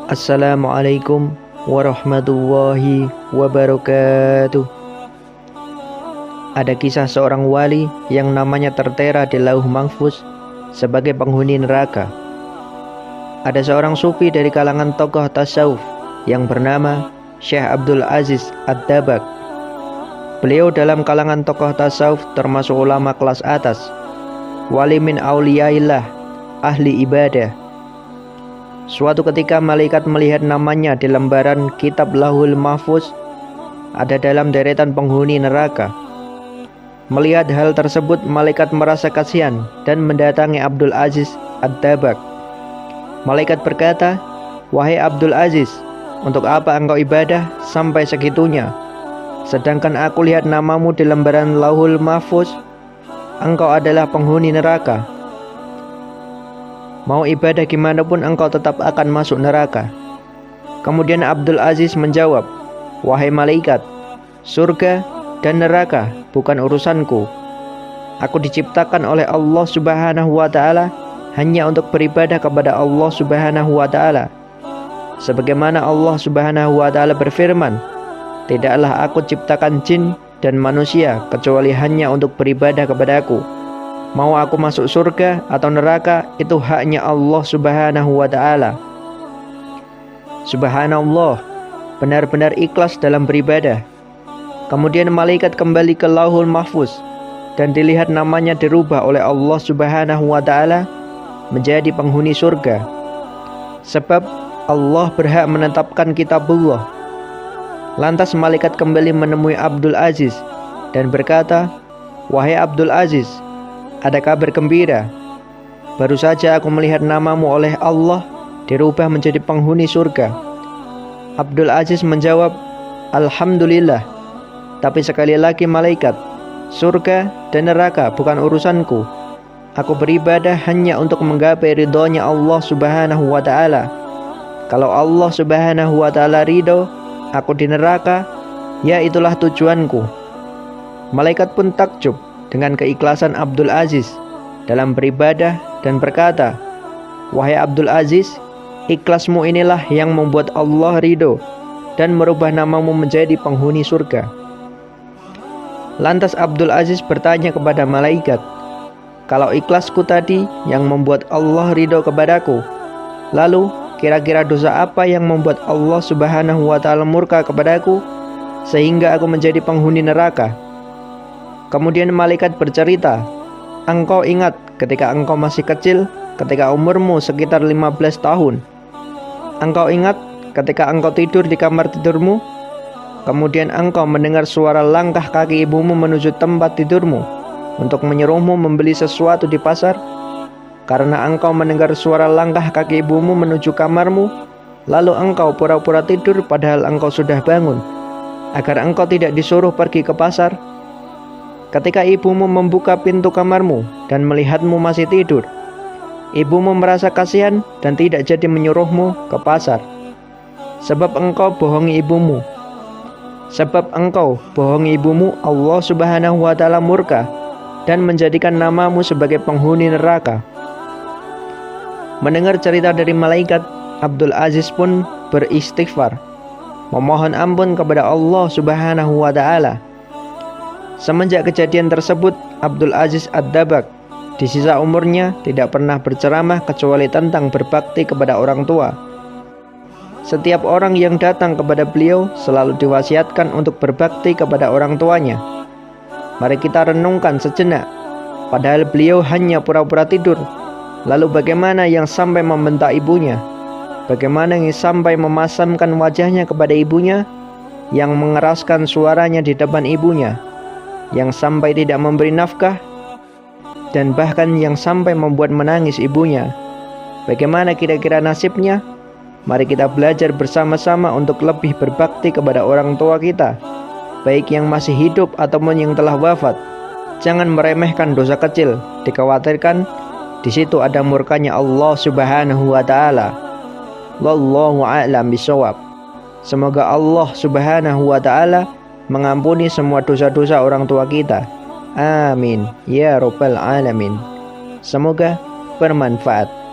Assalamualaikum warahmatullahi wabarakatuh. Ada kisah seorang wali yang namanya tertera di Lauh Mahfuz sebagai penghuni neraka. Ada seorang sufi dari kalangan tokoh tasawuf yang bernama Syekh Abdul Aziz Ad-Dabbagh. Beliau dalam kalangan tokoh tasawuf termasuk ulama kelas atas, wali min auliyaillah, ahli ibadah. Suatu ketika malaikat melihat namanya di lembaran kitab Lauhul Mahfuz ada dalam deretan penghuni neraka. Melihat hal tersebut, malaikat merasa kasihan dan mendatangi Abdul Aziz Ad-Dabbagh. Malaikat berkata, "Wahai Abdul Aziz, untuk apa engkau ibadah sampai segitunya? Sedangkan aku lihat namamu di lembaran Lauhul Mahfuz, engkau adalah penghuni neraka. Mau ibadah gimana pun engkau tetap akan masuk neraka." Kemudian Abdul Aziz menjawab, "Wahai malaikat, surga dan neraka bukan urusanku. Aku diciptakan oleh Allah Subhanahu wa Ta'ala hanya untuk beribadah kepada Allah Subhanahu wa Ta'ala. Sebagaimana Allah Subhanahu wa Ta'ala berfirman, tidaklah aku ciptakan jin dan manusia kecuali hanya untuk beribadah kepadaku. Mau aku masuk surga atau neraka, itu haknya Allah Subhanahu wa Ta'ala." Subhanallah, benar-benar ikhlas dalam beribadah. Kemudian malaikat kembali ke Lauhul Mahfuz dan dilihat namanya dirubah oleh Allah Subhanahu wa Ta'ala menjadi penghuni surga. Sebab Allah berhak menetapkan kitabullah. Lantas malaikat kembali menemui Abdul Aziz dan berkata, "Wahai Abdul Aziz, ada kabar gembira. Baru saja aku melihat namamu oleh Allah dirubah menjadi penghuni surga." Abdul Aziz menjawab, "Alhamdulillah. Tapi sekali lagi malaikat, surga dan neraka bukan urusanku. Aku beribadah hanya untuk menggapai ridhonya Allah Subhanahu wa Ta'ala. Kalau Allah Subhanahu wa Ta'ala ridho aku di neraka, ya itulah tujuanku." Malaikat pun takjub dengan keikhlasan Abdul Aziz dalam beribadah dan berkata, "Wahai Abdul Aziz, ikhlasmu inilah yang membuat Allah ridho dan merubah namamu menjadi penghuni surga." Lantas Abdul Aziz bertanya kepada malaikat, "Kalau ikhlasku tadi yang membuat Allah ridho kepadaku, lalu kira-kira dosa apa yang membuat Allah Subhanahu wa Ta'ala murka kepadaku sehingga aku menjadi penghuni neraka?" Kemudian malaikat bercerita, "Engkau ingat ketika engkau masih kecil, ketika umurmu sekitar 15 tahun. Engkau ingat ketika engkau tidur di kamar tidurmu, kemudian engkau mendengar suara langkah kaki ibumu menuju tempat tidurmu untuk menyuruhmu membeli sesuatu di pasar. Karena engkau mendengar suara langkah kaki ibumu menuju kamarmu, lalu engkau pura-pura tidur padahal engkau sudah bangun, agar engkau tidak disuruh pergi ke pasar. Ketika ibumu membuka pintu kamarmu dan melihatmu masih tidur, ibumu merasa kasihan dan tidak jadi menyuruhmu ke pasar. Sebab engkau bohongi ibumu. Allah Subhanahu wa Ta'ala murka dan menjadikan namamu sebagai penghuni neraka." Mendengar cerita dari malaikat, Abdul Aziz pun beristighfar, memohon ampun kepada Allah Subhanahu wa Ta'ala. Semenjak kejadian tersebut, Abdul Aziz Ad-Dabbagh di sisa umurnya tidak pernah berceramah kecuali tentang berbakti kepada orang tua. Setiap orang yang datang kepada beliau selalu diwasiatkan untuk berbakti kepada orang tuanya. Mari kita renungkan sejenak, padahal beliau hanya pura-pura tidur. Lalu bagaimana yang sampai membentak ibunya? Bagaimana yang sampai memasamkan wajahnya kepada ibunya, yang mengeraskan suaranya di depan ibunya, yang sampai tidak memberi nafkah, dan bahkan yang sampai membuat menangis ibunya? Bagaimana kira-kira nasibnya? Mari kita belajar bersama-sama untuk lebih berbakti kepada orang tua kita, baik yang masih hidup ataupun yang telah wafat. Jangan meremehkan dosa kecil, dikhawatirkan di situ ada murkanya Allah Subhanahu wa Ta'ala. Wallahu a'lam bishawab. Semoga Allah Subhanahu wa Ta'ala mengampuni semua dosa-dosa orang tua kita. Amin ya rabbal alamin. Semoga bermanfaat.